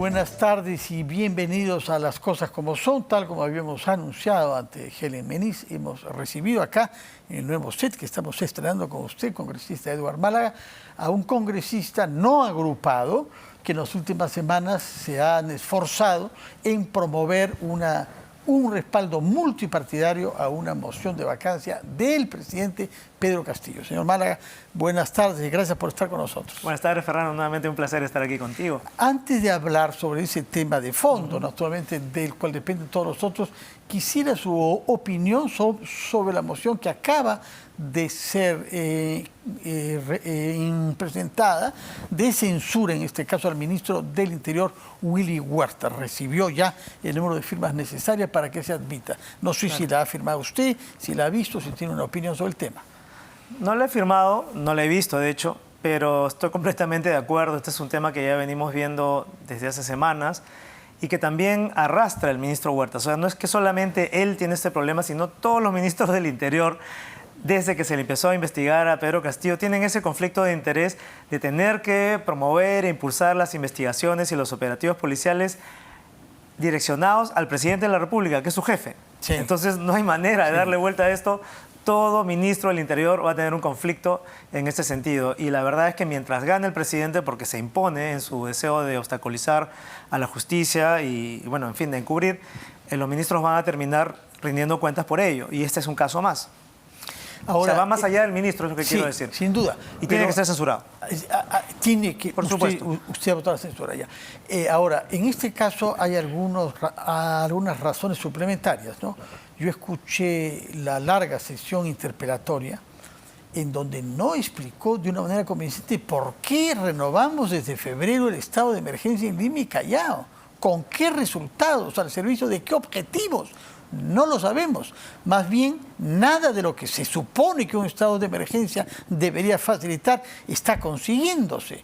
buenas tardes y bienvenidos a Las Cosas Como Son. Tal como habíamos anunciado ante Helen Meniz, hemos recibido acá en el nuevo set que estamos estrenando con usted, congresista Eduardo Málaga, a un congresista no agrupado que en las últimas semanas se han esforzado en promover un respaldo multipartidario a una moción de vacancia del presidente Pedro Castillo. Señor Málaga, buenas tardes y gracias por estar con nosotros. Buenas tardes, Fernando. Nuevamente un placer estar aquí contigo. Antes de hablar sobre ese tema de fondo, naturalmente, del cual dependen todos nosotros, quisiera su opinión sobre la moción que acaba de ser presentada de censura, en este caso al ministro del Interior, Willy Huerta. Recibió ya el número de firmas necesarias para que se admita. No sé si la ha firmado usted, si la ha visto, si tiene una opinión sobre el tema. No la he firmado, no la he visto, de hecho, pero estoy completamente de acuerdo. Este es un tema que ya venimos viendo desde hace semanas y que también arrastra el ministro Huerta. O sea, no es que solamente él tiene este problema, sino todos los ministros del Interior, desde que se le empezó a investigar a Pedro Castillo, tienen ese conflicto de interés de tener que promover e impulsar las investigaciones y los operativos policiales direccionados al presidente de la República, que es su jefe. Sí. Entonces no hay manera de darle vuelta a esto. Todo ministro del Interior va a tener un conflicto en este sentido. Y la verdad es que mientras gane el presidente, porque se impone en su deseo de obstaculizar a la justicia y bueno, en fin, de encubrir, los ministros van a terminar rindiendo cuentas por ello. Y este es un caso más. Ahora, o sea, va más allá del ministro, es lo que quiero decir. Sin duda. Y tiene que ser censurado. Tiene que, por supuesto. Usted ha votado la censura ya. Ahora, en este caso hay algunas razones suplementarias, ¿no? Yo escuché la larga sesión interpelatoria en donde no explicó de una manera convincente por qué renovamos desde febrero el estado de emergencia en Lima y Callao. ¿Con qué resultados? ¿Al servicio de qué objetivos? No lo sabemos. Más bien, nada de lo que se supone que un estado de emergencia debería facilitar está consiguiéndose.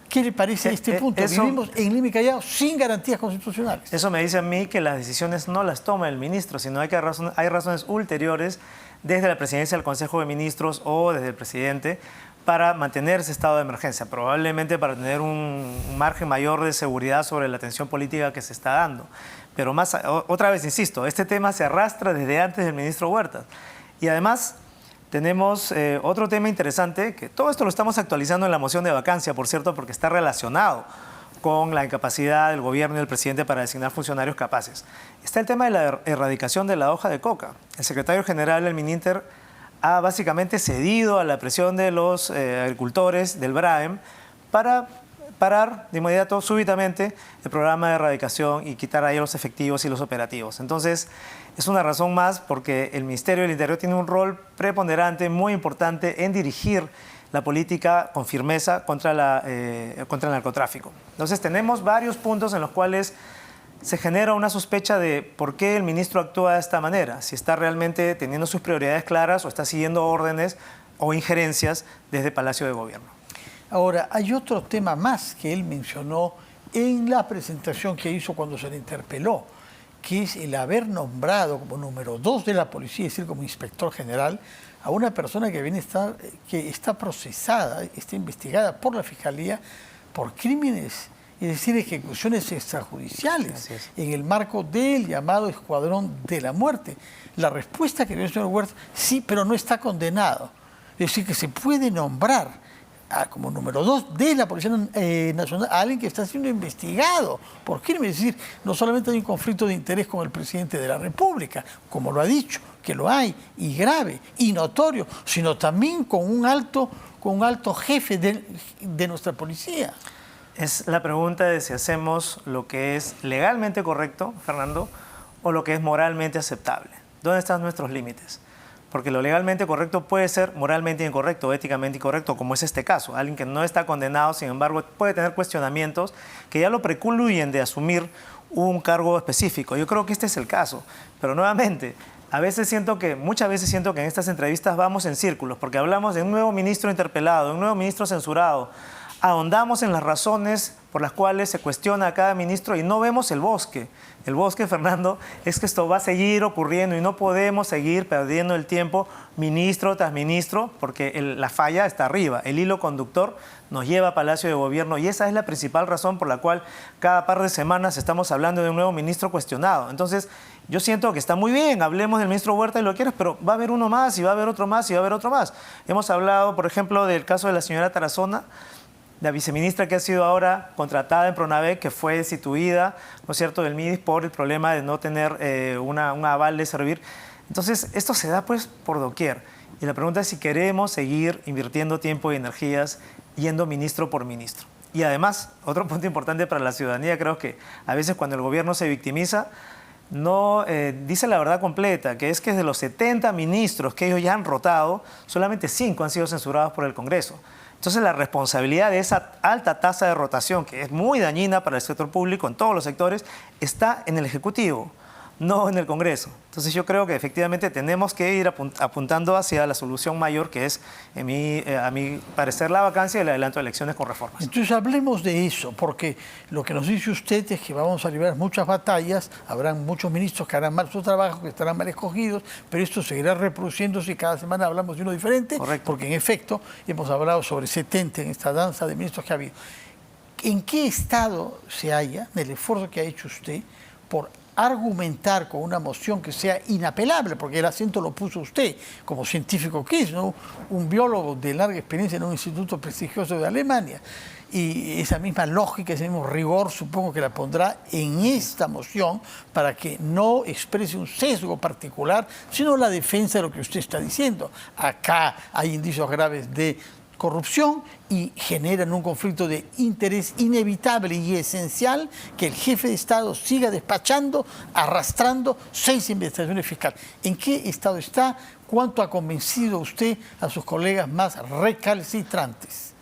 ¿Qué le parece a este punto? Vivimos en Lima y Callao sin garantías constitucionales. Eso me dice a mí que las decisiones no las toma el ministro, sino hay razones ulteriores desde la presidencia del Consejo de Ministros o desde el presidente para mantener ese estado de emergencia, probablemente para tener un margen mayor de seguridad sobre la tensión política que se está dando. Pero otra vez insisto, este tema se arrastra desde antes del ministro Huerta. Y además tenemos otro tema interesante, que todo esto lo estamos actualizando en la moción de vacancia, por cierto, porque está relacionado con la incapacidad del gobierno y del presidente para designar funcionarios capaces. Está el tema de la erradicación de la hoja de coca. El secretario general del Mininter ha básicamente cedido a la presión de los agricultores del BRAEM para parar de inmediato, súbitamente, el programa de erradicación y quitar ahí los efectivos y los operativos. Entonces, es una razón más porque el Ministerio del Interior tiene un rol preponderante, muy importante, en dirigir la política con firmeza contra el narcotráfico. Entonces, tenemos varios puntos en los cuales se genera una sospecha de por qué el ministro actúa de esta manera, si está realmente teniendo sus prioridades claras o está siguiendo órdenes o injerencias desde Palacio de Gobierno. Ahora, hay otro tema más que él mencionó en la presentación que hizo cuando se le interpeló, que es el haber nombrado como número 2 de la policía, es decir, como inspector general, a una persona que está procesada, está investigada por la Fiscalía por crímenes, es decir, ejecuciones extrajudiciales, en el marco del llamado Escuadrón de la Muerte. La respuesta que dio el señor Huerta, sí, pero no está condenado. Es decir, que se puede nombrar como número 2 de la Policía Nacional a alguien que está siendo investigado por crímenes. Es decir, no solamente hay un conflicto de interés con el presidente de la República, como lo ha dicho, que lo hay, y grave, y notorio, sino también con un alto jefe de nuestra policía. Es la pregunta de si hacemos lo que es legalmente correcto, Fernando, o lo que es moralmente aceptable. ¿Dónde están nuestros límites? Porque lo legalmente correcto puede ser moralmente incorrecto, éticamente incorrecto, como es este caso. Alguien que no está condenado, sin embargo, puede tener cuestionamientos que ya lo precluyen de asumir un cargo específico. Yo creo que este es el caso. Pero nuevamente, muchas veces siento que en estas entrevistas vamos en círculos, porque hablamos de un nuevo ministro interpelado, de un nuevo ministro censurado. ahondamos en las razones por las cuales se cuestiona a cada ministro y no vemos el bosque. El bosque, Fernando, es que esto va a seguir ocurriendo y no podemos seguir perdiendo el tiempo ministro tras ministro, porque la falla está arriba. El hilo conductor nos lleva a Palacio de Gobierno y esa es la principal razón por la cual cada par de semanas estamos hablando de un nuevo ministro cuestionado. Entonces, yo siento que está muy bien, hablemos del ministro Huerta y lo que quieras, pero va a haber uno más y va a haber otro más y va a haber otro más. Hemos hablado, por ejemplo, del caso de la señora Tarazona, la viceministra que ha sido ahora contratada en Pronavec, que fue destituida, ¿no es cierto?, del MIDIS por el problema de no tener un aval de servir. Entonces, esto se da pues por doquier. Y la pregunta es si queremos seguir invirtiendo tiempo y energías yendo ministro por ministro. Y además, otro punto importante para la ciudadanía, creo que a veces cuando el gobierno se victimiza, no dice la verdad completa, que es que de los 70 ministros que ellos ya han rotado, solamente 5 han sido censurados por el Congreso. Entonces la responsabilidad de esa alta tasa de rotación, que es muy dañina para el sector público en todos los sectores, está en el Ejecutivo, no en el Congreso. Entonces yo creo que efectivamente tenemos que ir apuntando hacia la solución mayor, que es, a mi parecer, la vacancia y el adelanto de elecciones con reformas. Entonces hablemos de eso, porque lo que nos dice usted es que vamos a librar muchas batallas, habrán muchos ministros que harán mal su trabajo, que estarán mal escogidos, pero esto seguirá reproduciéndose y cada semana hablamos de uno diferente. Correcto. Porque en efecto hemos hablado sobre 70 en esta danza de ministros que ha habido. ¿En qué estado se halla del esfuerzo que ha hecho usted por argumentar con una moción que sea inapelable, porque el acento lo puso usted como científico que es, ¿no?, un biólogo de larga experiencia en un instituto prestigioso de Alemania, y esa misma lógica, ese mismo rigor supongo que la pondrá en esta moción para que no exprese un sesgo particular, sino la defensa de lo que usted está diciendo. Acá hay indicios graves de corrupción y generan un conflicto de interés inevitable y esencial que el jefe de Estado siga despachando, arrastrando 6 investigaciones fiscales. ¿En qué estado está? ¿Cuánto ha convencido usted a sus colegas más recalcitrantes?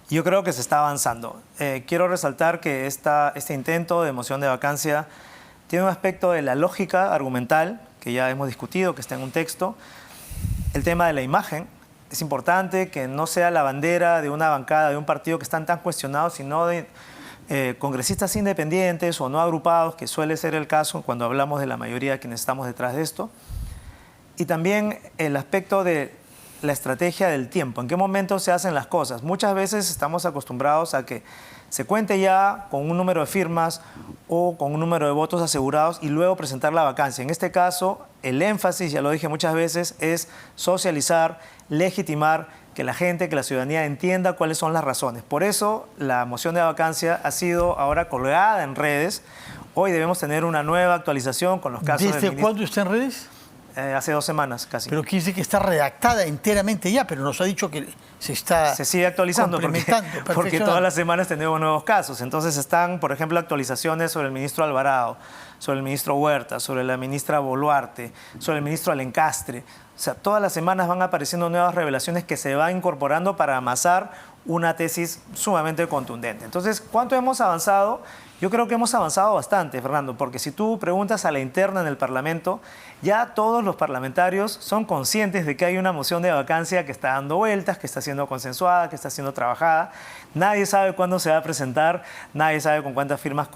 Yo creo que se está avanzando. Quiero resaltar que este intento de moción de vacancia tiene un aspecto de la lógica argumental, que ya hemos discutido, que está en un texto, el tema de la imagen. Es importante que no sea la bandera de una bancada, de un partido que están tan cuestionados, sino de congresistas independientes o no agrupados, que suele ser el caso cuando hablamos de la mayoría de quienes estamos detrás de esto. Y también el aspecto de la estrategia del tiempo, en qué momento se hacen las cosas. Muchas veces estamos acostumbrados a que se cuente ya con un número de firmas o con un número de votos asegurados y luego presentar la vacancia. En este caso, el énfasis, ya lo dije muchas veces, es socializar, legitimar, que la gente, que la ciudadanía entienda cuáles son las razones. Por eso la moción de vacancia ha sido ahora colgada en redes. Hoy debemos tener una nueva actualización con los casos del ¿Desde cuándo está en redes? Hace 2 semanas casi. Pero quiere decir que está redactada enteramente ya, pero nos ha dicho que se sigue actualizando porque todas las semanas tenemos nuevos casos. Entonces están, por ejemplo, actualizaciones sobre el ministro Alvarado, sobre el ministro Huerta, sobre la ministra Boluarte, sobre el ministro Alencastre. O sea, todas las semanas van apareciendo nuevas revelaciones que se van incorporando para amasar una tesis sumamente contundente. Entonces, ¿cuánto hemos avanzado? Yo creo que hemos avanzado bastante, Fernando, porque si tú preguntas a la interna en el Parlamento, ya todos los parlamentarios son conscientes de que hay una moción de vacancia que está dando vueltas, que está siendo consensuada, que está siendo trabajada. Nadie sabe cuándo se va a presentar, nadie sabe con cuántas firmas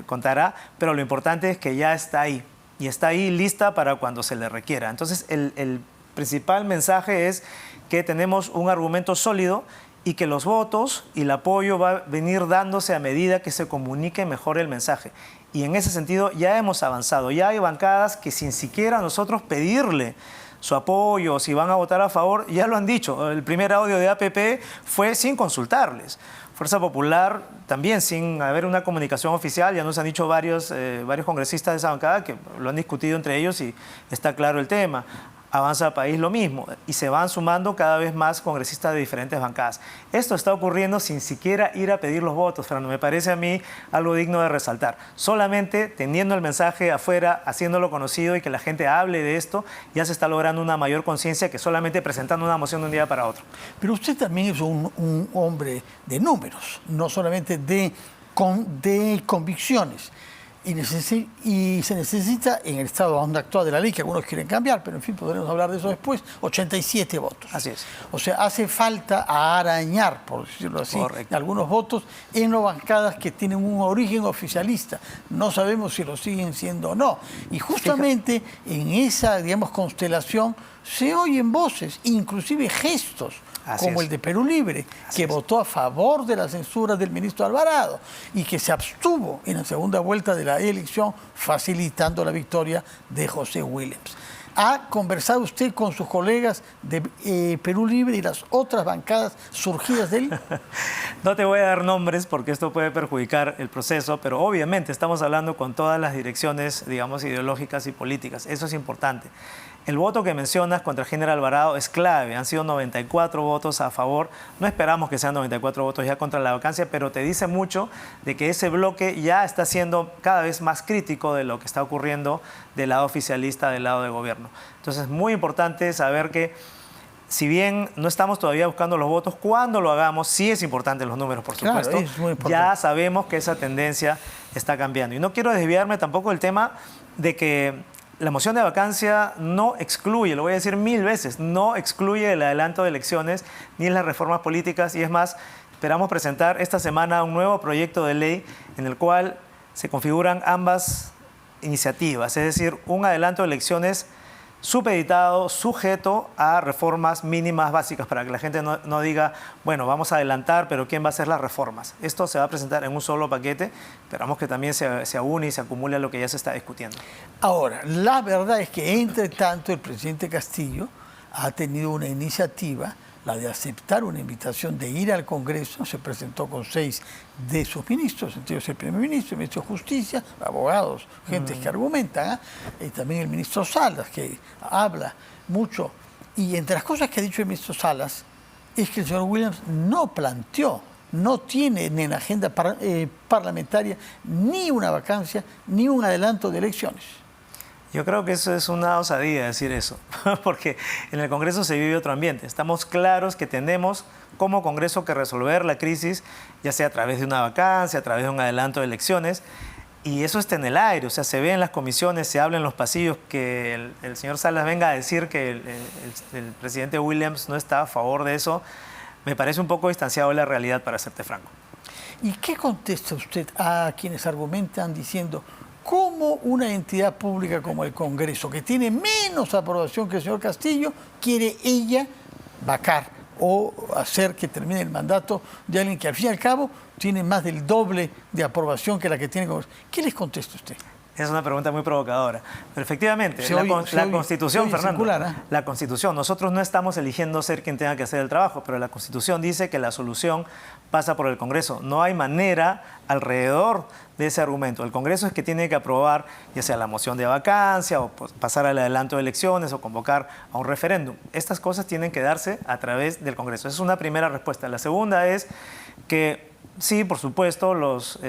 contará, pero lo importante es que ya está ahí, y está ahí lista para cuando se le requiera. Entonces, el principal mensaje es que tenemos un argumento sólido y que los votos y el apoyo va a venir dándose a medida que se comunique mejor el mensaje. Y en ese sentido ya hemos avanzado. Ya hay bancadas que sin siquiera nosotros pedirle su apoyo, si van a votar a favor, ya lo han dicho. El primer audio de APP fue sin consultarles. Fuerza Popular también sin haber una comunicación oficial. Ya nos han dicho varios congresistas de esa bancada que lo han discutido entre ellos y está claro el tema. Avanza País lo mismo, y se van sumando cada vez más congresistas de diferentes bancadas. Esto está ocurriendo sin siquiera ir a pedir los votos, Fernando. Me parece a mí algo digno de resaltar. Solamente teniendo el mensaje afuera, haciéndolo conocido y que la gente hable de esto, ya se está logrando una mayor conciencia que solamente presentando una moción de un día para otro. Pero usted también es un hombre de números, no solamente de convicciones. y se necesita, en el estado actual de la ley, que algunos quieren cambiar, pero en fin, podremos hablar de eso después, 87 votos. Así es. O sea, hace falta arañar, por decirlo así, Correcto, algunos votos en las bancadas que tienen un origen oficialista. No sabemos si lo siguen siendo o no. Y justamente en esa, digamos, constelación se oyen voces, inclusive gestos, Así como es. el de Perú Libre, Así que es. votó a favor de la censura del ministro Alvarado y que se abstuvo en la segunda vuelta de la elección, facilitando la victoria de José Williams. ¿Ha conversado usted con sus colegas de Perú Libre y las otras bancadas surgidas de él? No te voy a dar nombres porque esto puede perjudicar el proceso, pero obviamente estamos hablando con todas las direcciones, digamos, ideológicas y políticas. Eso es importante. El voto que mencionas contra el general Alvarado es clave. Han sido 94 votos a favor. No esperamos que sean 94 votos ya contra la vacancia, pero te dice mucho de que ese bloque ya está siendo cada vez más crítico de lo que está ocurriendo del lado oficialista, del lado de gobierno. Entonces es muy importante saber que, si bien no estamos todavía buscando los votos, cuando lo hagamos, sí es importante los números, por Claro, supuesto. es muy importante. Ya sabemos que esa tendencia está cambiando. Y no quiero desviarme tampoco del tema de que la moción de vacancia no excluye, lo voy a decir 1000 veces, no excluye el adelanto de elecciones ni las reformas políticas. Y es más, esperamos presentar esta semana un nuevo proyecto de ley en el cual se configuran ambas iniciativas, es decir, un adelanto de elecciones supeditado, sujeto a reformas mínimas básicas, para que la gente no diga, bueno, vamos a adelantar, pero ¿quién va a hacer las reformas? Esto se va a presentar en un solo paquete. Esperamos que también se aúne y se acumule a lo que ya se está discutiendo. Ahora, la verdad es que, entre tanto, el presidente Castillo ha tenido una iniciativa, la de aceptar una invitación de ir al Congreso. Se presentó con 6 de sus ministros, entre ellos el primer ministro, el ministro de Justicia, abogados, gente que argumentan, y también el ministro Salas, que habla mucho. Y entre las cosas que ha dicho el ministro Salas es que el señor Williams no planteó, no tiene en la agenda parlamentaria ni una vacancia, ni un adelanto de elecciones. Yo creo que eso es una osadía decir eso, porque en el Congreso se vive otro ambiente. Estamos claros que tenemos como Congreso que resolver la crisis, ya sea a través de una vacancia, a través de un adelanto de elecciones, y eso está en el aire. O sea, se ve en las comisiones, se habla en los pasillos. Que el señor Salas venga a decir que el presidente Williams no está a favor de eso, me parece un poco distanciado de la realidad, para serte franco. ¿Y qué contesta usted a quienes argumentan diciendo cómo una entidad pública como el Congreso, que tiene menos aprobación que el señor Castillo, quiere ella vacar o hacer que termine el mandato de alguien que al fin y al cabo tiene más del doble de aprobación que la que tiene el Congreso? ¿Qué les contesta usted? Es una pregunta muy provocadora. Pero efectivamente, la Constitución, Fernando, circular, la Constitución, nosotros no estamos eligiendo ser quien tenga que hacer el trabajo, pero la Constitución dice que la solución pasa por el Congreso. No hay manera alrededor de ese argumento. El Congreso es que tiene que aprobar, ya sea la moción de vacancia, o pasar al adelanto de elecciones, o convocar a un referéndum. Estas cosas tienen que darse a través del Congreso. Esa es una primera respuesta. La segunda es que sí, por supuesto, los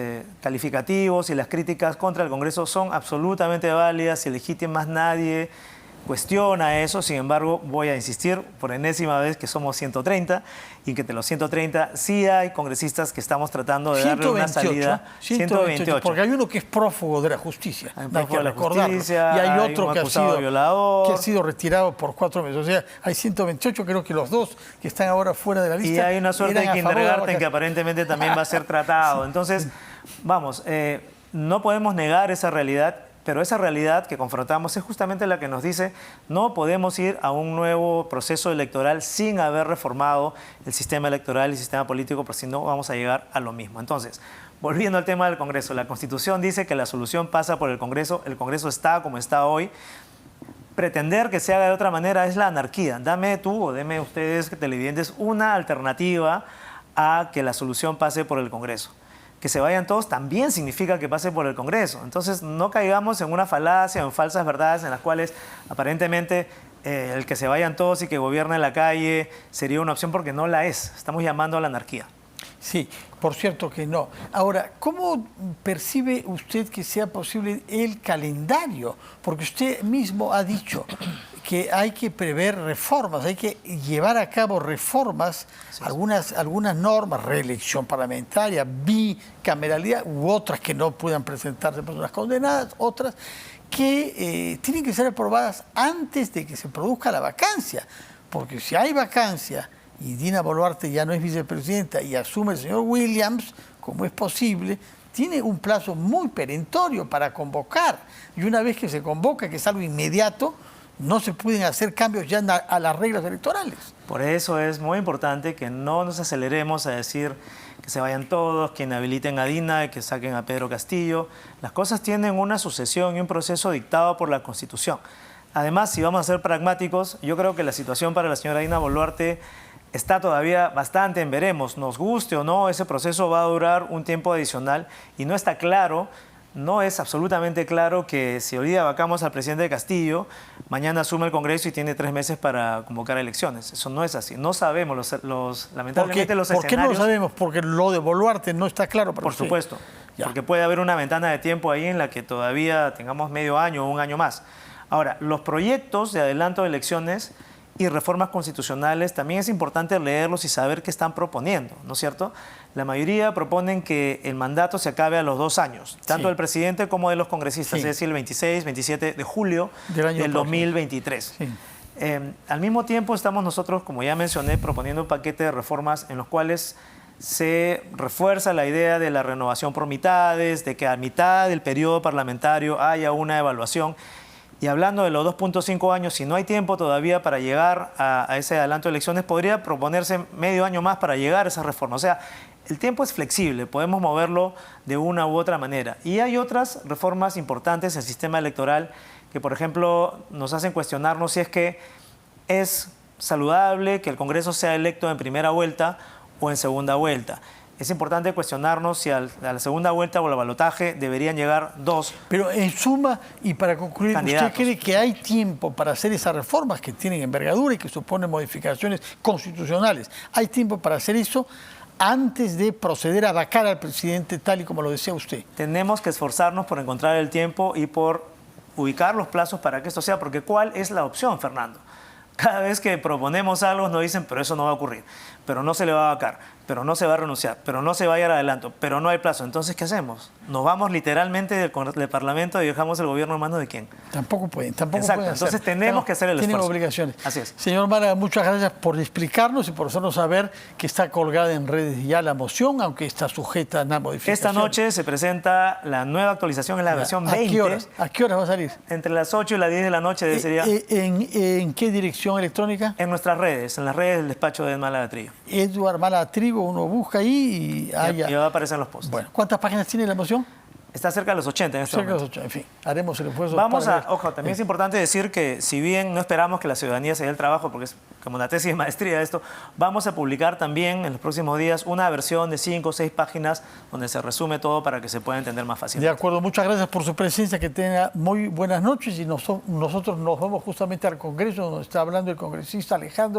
calificativos y las críticas contra el Congreso son absolutamente válidas y legítimas. Nadie cuestiona eso. Sin embargo, voy a insistir por enésima vez que somos 130 y que de los 130 sí hay congresistas que estamos tratando de darle una salida. 128, porque hay uno que es prófugo de la justicia, Hay hay prófugo que de la recordarlo. justicia, Y hay hay otro un que acusado violador. ha sido retirado por 4 meses. O sea, hay 128, creo que los 2 que están ahora fuera de la lista. Y hay una suerte eran de a favor de la kindergarten que vacancia. aparentemente también va a ser tratado. Entonces, vamos, no podemos negar esa realidad, pero esa realidad que confrontamos es justamente la que nos dice: no podemos ir a un nuevo proceso electoral sin haber reformado el sistema electoral y el sistema político, porque si no vamos a llegar a lo mismo. Entonces, volviendo al tema del Congreso, la Constitución dice que la solución pasa por el Congreso está como está hoy. Pretender que se haga de otra manera es la anarquía. Dame tú o deme ustedes, televidentes, una alternativa a que la solución pase por el Congreso. Que se vayan todos también significa que pase por el Congreso. Entonces, no caigamos en una falacia o en falsas verdades en las cuales aparentemente el que se vayan todos y que gobierne la calle sería una opción, porque no la es. Estamos llamando a la anarquía. Sí, por cierto que no. Ahora, ¿cómo percibe usted que sea posible el calendario? Porque usted mismo ha dicho que hay que prever reformas, hay que llevar a cabo reformas, algunas normas, reelección parlamentaria, bicameralidad, u otras que no puedan presentarse personas condenadas, otras que tienen que ser aprobadas antes de que se produzca la vacancia. Porque si hay vacancia y Dina Boluarte ya no es vicepresidenta y asume el señor Williams, como es posible, tiene un plazo muy perentorio para convocar. Y una vez que se convoca, que es algo inmediato, no se pueden hacer cambios ya a las reglas electorales. Por eso es muy importante que no nos aceleremos a decir que se vayan todos, que inhabiliten a Dina, que saquen a Pedro Castillo. Las cosas tienen una sucesión y un proceso dictado por la Constitución. Además, si vamos a ser pragmáticos, yo creo que la situación para la señora Dina Boluarte está todavía bastante en veremos. Nos guste o no, ese proceso va a durar un tiempo adicional y no está claro, no es absolutamente claro que si hoy día vacamos al presidente Castillo, mañana asume el Congreso y tiene 3 meses para convocar elecciones. Eso no es así. No sabemos, lamentablemente los escenarios... ¿Por qué no lo sabemos? Porque lo de Boluarte no está claro para usted. Por supuesto, porque puede haber una ventana de tiempo ahí en la que todavía tengamos medio año o un año más. Ahora, los proyectos de adelanto de elecciones y reformas constitucionales también es importante leerlos y saber qué están proponiendo, ¿no es cierto? La mayoría proponen que el mandato se acabe a los 2 años, tanto del presidente como de los congresistas, es decir, el 26, 27 de julio del 2023. Sí. Al mismo tiempo estamos nosotros, como ya mencioné, proponiendo un paquete de reformas en los cuales se refuerza la idea de la renovación por mitades, de que a mitad del periodo parlamentario haya una evaluación. Y hablando de los 2.5 años, si no hay tiempo todavía para llegar a ese adelanto de elecciones, podría proponerse medio año más para llegar a esa reforma. O sea, el tiempo es flexible, podemos moverlo de una u otra manera. Y hay otras reformas importantes en el sistema electoral que, por ejemplo, nos hacen cuestionarnos si es que es saludable que el Congreso sea electo en primera vuelta o en segunda vuelta. Es importante cuestionarnos si a la segunda vuelta o al balotaje deberían llegar 2. Pero en suma, y para concluir, candidatos. ¿Usted cree que hay tiempo para hacer esas reformas que tienen envergadura y que suponen modificaciones constitucionales? ¿Hay tiempo para hacer eso antes de proceder a vacar al presidente tal y como lo decía usted? Tenemos que esforzarnos por encontrar el tiempo y por ubicar los plazos para que esto sea, porque ¿cuál es la opción, Fernando? Cada vez que proponemos algo nos dicen, pero eso no va a ocurrir, pero no se le va a vacar, pero no se va a renunciar, pero no se va a ir adelanto, pero no hay plazo. Entonces, ¿qué hacemos? ¿Nos vamos literalmente del Parlamento y dejamos el gobierno en manos de quién? Tampoco pueden, tampoco Exacto, pueden hacer. entonces tenemos que hacer el esfuerzo. Tienen obligaciones. Así es. Señor Málaga, muchas gracias por explicarnos y por hacernos saber que está colgada en redes ya la moción, aunque está sujeta a modificación. Esta noche se presenta la nueva actualización en la versión 20. ¿A qué horas va a salir? Entre las 8 y las 10 de la noche sería... ¿En qué dirección electrónica? En nuestras redes, en las redes del despacho de Málaga Trillo. Eduard Málaga Trigo, uno busca ahí y va a aparecer en los posts. Bueno, ¿cuántas páginas tiene la moción? Está cerca de los 80 en este momento. Cerca de los 80, en fin, haremos el esfuerzo. Ojo, también es importante decir que si bien no esperamos que la ciudadanía se dé el trabajo, porque es como una tesis de maestría esto, vamos a publicar también en los próximos días una versión de 5 o 6 páginas donde se resume todo para que se pueda entender más fácilmente. De acuerdo, muchas gracias por su presencia, que tenga muy buenas noches y nosotros nos vamos justamente al Congreso donde está hablando el congresista Alejandro.